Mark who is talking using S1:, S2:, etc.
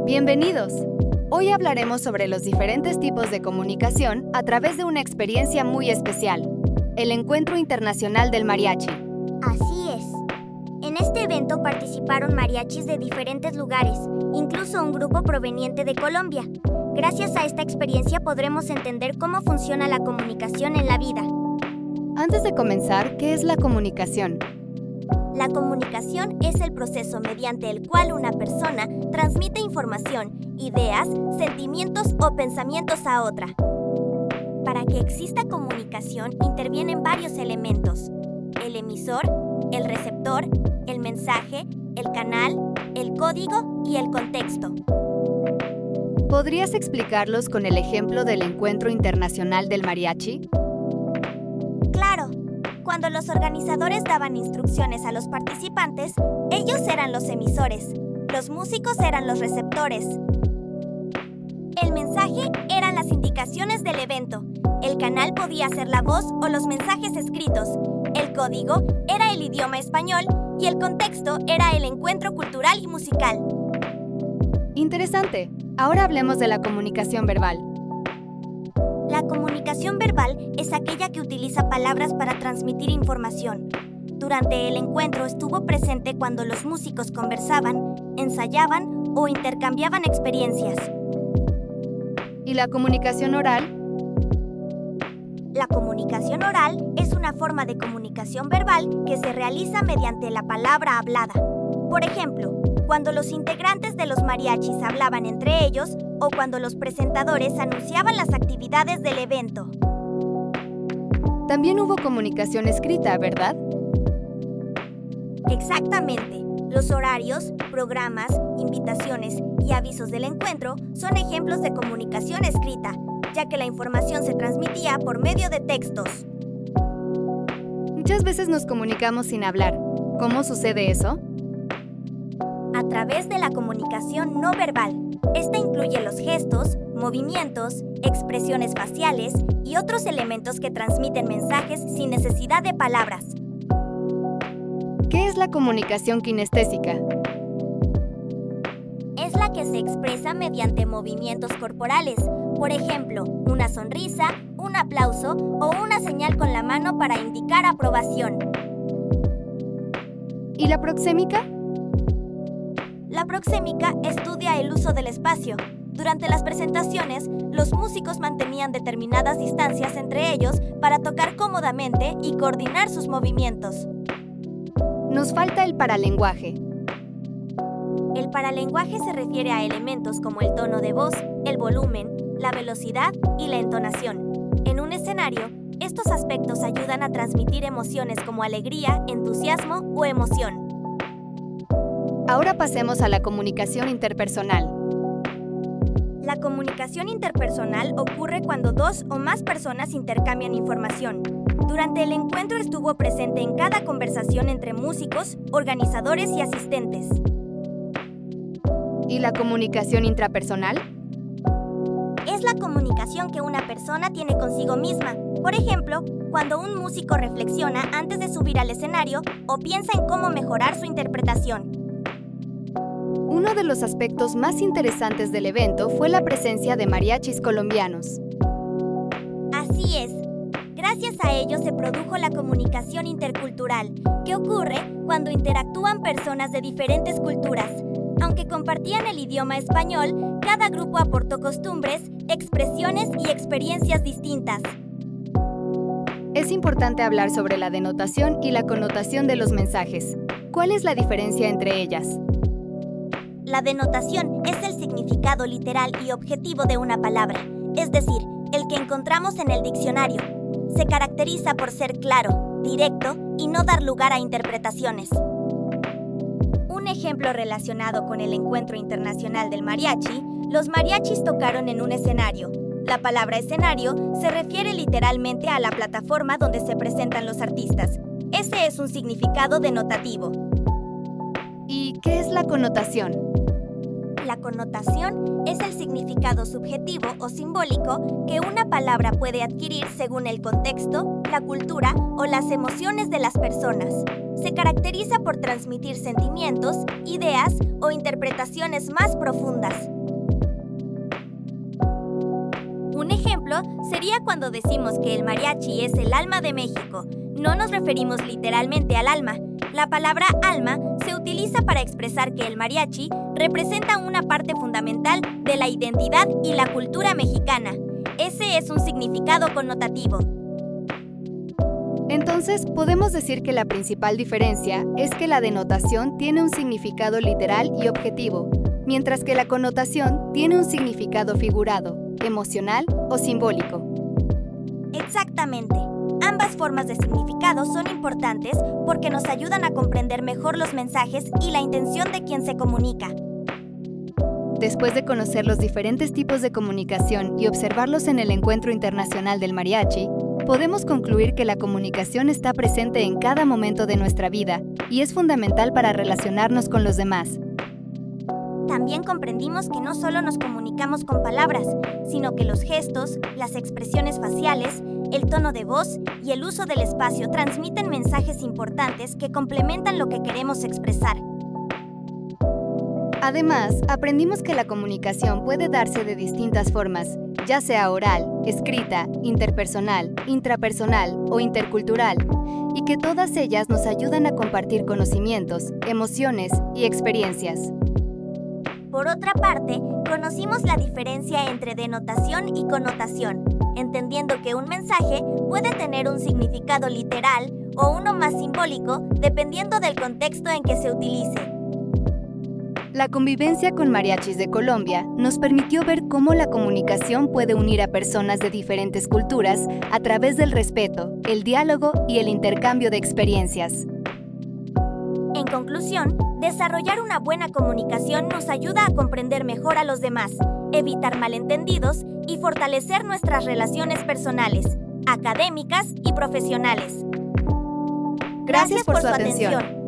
S1: Bienvenidos. Hoy hablaremos sobre los diferentes tipos de comunicación a través de una experiencia muy especial, el Encuentro Internacional del Mariachi.
S2: Así es. En este evento participaron mariachis de diferentes lugares, incluso un grupo proveniente de Colombia. Gracias a esta experiencia podremos entender cómo funciona la comunicación en la vida.
S1: Antes de comenzar, ¿qué es la comunicación?
S2: La comunicación es el proceso mediante el cual una persona transmite información, ideas, sentimientos o pensamientos a otra. Para que exista comunicación intervienen varios elementos: el emisor, el receptor, el mensaje, el canal, el código y el contexto.
S1: ¿Podrías explicarlos con el ejemplo del Encuentro Internacional del Mariachi?
S2: Claro, cuando los organizadores daban instrucciones a los participantes, ellos eran los emisores, los músicos eran los receptores. El mensaje eran las indicaciones del evento, el canal podía ser la voz o los mensajes escritos, el código era el idioma español y el contexto era el encuentro cultural y musical.
S1: Interesante. Ahora hablemos de la comunicación verbal.
S2: La comunicación verbal es aquella que utiliza palabras para transmitir información. Durante el encuentro estuvo presente cuando los músicos conversaban, ensayaban o intercambiaban experiencias.
S1: ¿Y la comunicación oral?
S2: La comunicación oral es una forma de comunicación verbal que se realiza mediante la palabra hablada. Por ejemplo, cuando los integrantes de los mariachis hablaban entre ellos o cuando los presentadores anunciaban las actividades del evento.
S1: También hubo comunicación escrita, ¿verdad?
S2: Exactamente. Los horarios, programas, invitaciones y avisos del encuentro son ejemplos de comunicación escrita, ya que la información se transmitía por medio de textos.
S1: Muchas veces nos comunicamos sin hablar. ¿Cómo sucede eso?
S2: A través de la comunicación no verbal. Esta incluye los gestos, movimientos, expresiones faciales y otros elementos que transmiten mensajes sin necesidad de palabras.
S1: ¿Qué es la comunicación kinestésica?
S2: Es la que se expresa mediante movimientos corporales, por ejemplo, una sonrisa, un aplauso o una señal con la mano para indicar aprobación.
S1: ¿Y la proxémica?
S2: La proxémica estudia el uso del espacio. Durante las presentaciones, los músicos mantenían determinadas distancias entre ellos para tocar cómodamente y coordinar sus movimientos.
S1: Nos falta el paralenguaje.
S2: El paralenguaje se refiere a elementos como el tono de voz, el volumen, la velocidad y la entonación. En un escenario, estos aspectos ayudan a transmitir emociones como alegría, entusiasmo o emoción.
S1: Ahora pasemos a la comunicación interpersonal.
S2: La comunicación interpersonal ocurre cuando dos o más personas intercambian información. Durante el encuentro estuvo presente en cada conversación entre músicos, organizadores y asistentes.
S1: ¿Y la comunicación intrapersonal?
S2: Es la comunicación que una persona tiene consigo misma. Por ejemplo, cuando un músico reflexiona antes de subir al escenario o piensa en cómo mejorar su interpretación.
S1: Uno de los aspectos más interesantes del evento fue la presencia de mariachis colombianos.
S2: Así es. Gracias a ello se produjo la comunicación intercultural, que ocurre cuando interactúan personas de diferentes culturas. Aunque compartían el idioma español, cada grupo aportó costumbres, expresiones y experiencias distintas.
S1: Es importante hablar sobre la denotación y la connotación de los mensajes. ¿Cuál es la diferencia entre ellas?
S2: La denotación es el significado literal y objetivo de una palabra, es decir, el que encontramos en el diccionario. Se caracteriza por ser claro, directo y no dar lugar a interpretaciones. Un ejemplo relacionado con el Encuentro Internacional del Mariachi, los mariachis tocaron en un escenario. La palabra escenario se refiere literalmente a la plataforma donde se presentan los artistas. Ese es un significado denotativo.
S1: ¿Y qué es la connotación?
S2: La connotación es el significado subjetivo o simbólico que una palabra puede adquirir según el contexto, la cultura o las emociones de las personas. Se caracteriza por transmitir sentimientos, ideas o interpretaciones más profundas. ejemplo sería cuando decimos que el mariachi es el alma de México. No nos referimos literalmente al alma. La palabra alma se utiliza para expresar que el mariachi representa una parte fundamental de la identidad y la cultura mexicana. Ese es un significado connotativo.
S1: Entonces, podemos decir que la principal diferencia es que la denotación tiene un significado literal y objetivo, mientras que la connotación tiene un significado figurado, emocional o simbólico.
S2: Exactamente. Ambas formas de significado son importantes porque nos ayudan a comprender mejor los mensajes y la intención de quien se comunica.
S1: Después de conocer los diferentes tipos de comunicación y observarlos en el Encuentro Internacional del Mariachi, podemos concluir que la comunicación está presente en cada momento de nuestra vida y es fundamental para relacionarnos con los demás.
S2: También comprendimos que no solo nos comunicamos con palabras, sino que los gestos, las expresiones faciales, el tono de voz y el uso del espacio transmiten mensajes importantes que complementan lo que queremos expresar.
S1: Además, aprendimos que la comunicación puede darse de distintas formas, ya sea oral, escrita, interpersonal, intrapersonal o intercultural, y que todas ellas nos ayudan a compartir conocimientos, emociones y experiencias.
S2: Por otra parte, conocimos la diferencia entre denotación y connotación, entendiendo que un mensaje puede tener un significado literal o uno más simbólico dependiendo del contexto en que se utilice.
S1: La convivencia con mariachis de Colombia nos permitió ver cómo la comunicación puede unir a personas de diferentes culturas a través del respeto, el diálogo y el intercambio de experiencias.
S2: En conclusión, desarrollar una buena comunicación nos ayuda a comprender mejor a los demás, evitar malentendidos y fortalecer nuestras relaciones personales, académicas y profesionales.
S1: Gracias por su atención.